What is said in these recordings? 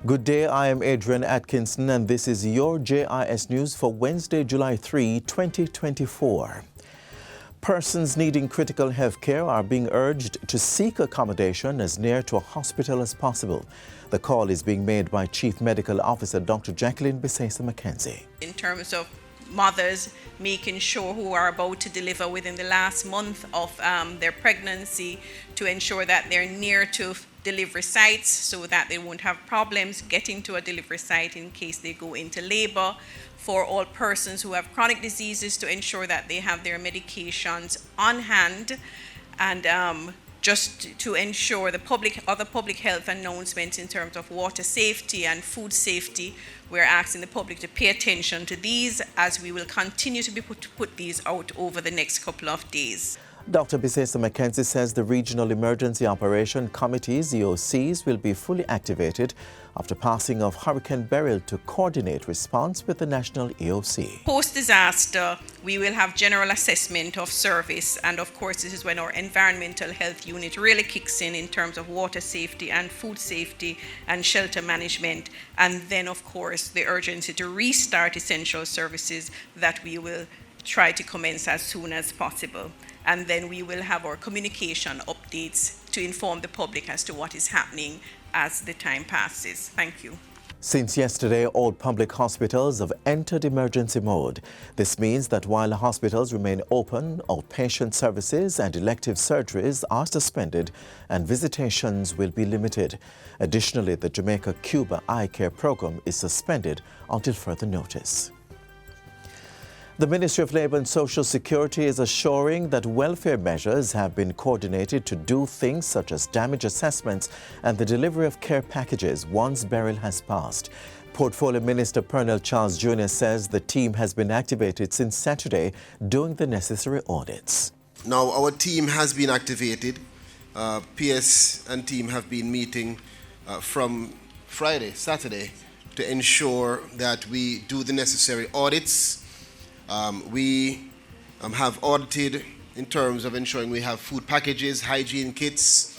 Good day, I am Adrian Atkinson and this is your JIS News for Wednesday, July 3, 2024. Persons needing critical health care are being urged to seek accommodation as near to a hospital as possible. The call is being made by Chief Medical Officer Dr. Jacqueline Bisesa-McKenzie. In terms of mothers making sure who are about to deliver within the last month of their pregnancy to ensure that they're near to delivery sites so that they won't have problems getting to a delivery site in case they go into labor. For all persons who have chronic diseases, to ensure that they have their medications on hand, and just to ensure the other public health announcements in terms of water safety and food safety. We're asking the public to pay attention to these as we will continue to put these out over the next couple of days. Dr. Bisesa-McKenzie says the Regional Emergency Operation Committees, EOCs, will be fully activated after passing of Hurricane Beryl to coordinate response with the National EOC. Post-disaster, we will have general assessment of service, and of course this is when our environmental health unit really kicks in terms of water safety and food safety and shelter management, and then of course the urgency to restart essential services that we will try to commence as soon as possible. And then we will have our communication updates to inform the public as to what is happening as the time passes. Thank you. Since yesterday, all public hospitals have entered emergency mode. This means that while hospitals remain open, outpatient services and elective surgeries are suspended and visitations will be limited. Additionally, the Jamaica-Cuba Eye Care program is suspended until further notice. The Ministry of Labour and Social Security is assuring that welfare measures have been coordinated to do things such as damage assessments and the delivery of care packages once Beryl has passed. Portfolio Minister Pernell Charles Jr. says the team has been activated since Saturday doing the necessary audits. Now our team has been activated. PS and team have been meeting from Saturday, to ensure that we do the necessary audits. We have audited in terms of ensuring we have food packages, hygiene kits.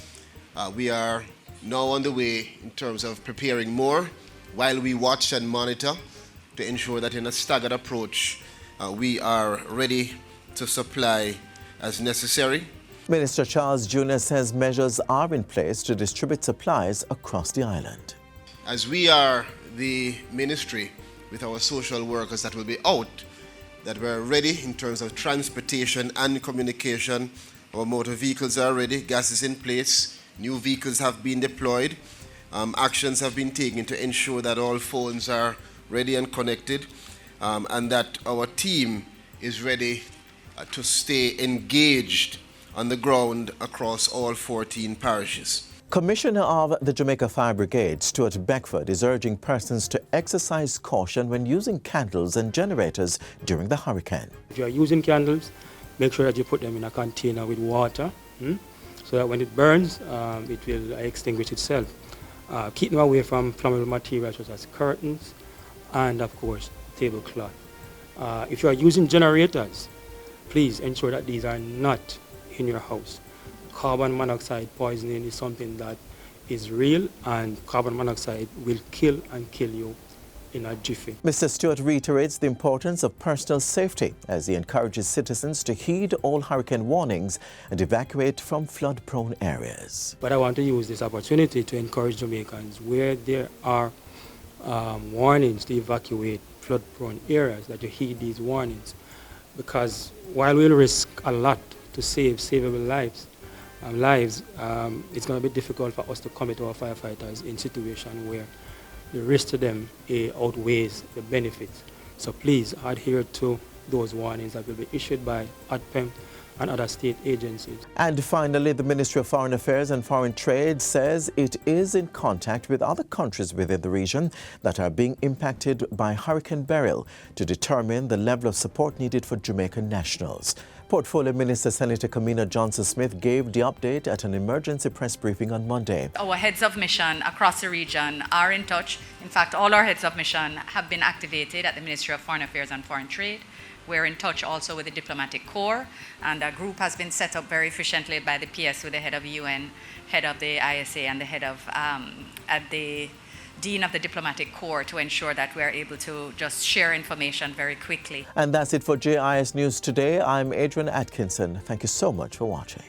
We are now on the way in terms of preparing more while we watch and monitor to ensure that in a staggered approach we are ready to supply as necessary. Minister Charles Jr. says measures are in place to distribute supplies across the island. As we are the ministry with our social workers that will be out, that we're ready in terms of transportation and communication. Our motor vehicles are ready, gas is in place, new vehicles have been deployed, actions have been taken to ensure that all phones are ready and connected, and that our team is ready to stay engaged on the ground across all 14 parishes. Commissioner of the Jamaica Fire Brigade, Stuart Beckford, is urging persons to exercise caution when using candles and generators during the hurricane. If you are using candles, make sure that you put them in a container with water, so that when it burns, it will extinguish itself. Keep them away from flammable materials such as curtains and, of course, tablecloth. If you are using generators, please ensure that these are not in your house. Carbon monoxide poisoning is something that is real, and carbon monoxide will kill you in a jiffy. Mr. Stewart reiterates the importance of personal safety as he encourages citizens to heed all hurricane warnings and evacuate from flood-prone areas. But I want to use this opportunity to encourage Jamaicans where there are warnings to evacuate flood-prone areas, that you heed these warnings, because while we'll risk a lot to save savable lives, it's going to be difficult for us to commit our firefighters in situations where the risk to them outweighs the benefits. So please adhere to those warnings that will be issued by ADPEM and other state agencies. And finally, the Ministry of Foreign Affairs and Foreign Trade says it is in contact with other countries within the region that are being impacted by Hurricane Beryl to determine the level of support needed for Jamaican nationals. Portfolio Minister Senator Kamina Johnson-Smith gave the update at an emergency press briefing on Monday. Our heads of mission across the region are in touch. In fact, all our heads of mission have been activated at the Ministry of Foreign Affairs and Foreign Trade. We're in touch also with the Diplomatic Corps, and a group has been set up very efficiently by the PS with the head of UN, head of the ISA, and the head of at the Dean of the Diplomatic Corps to ensure that we're able to just share information very quickly. And that's it for JIS News Today. I'm Adrian Atkinson. Thank you so much for watching.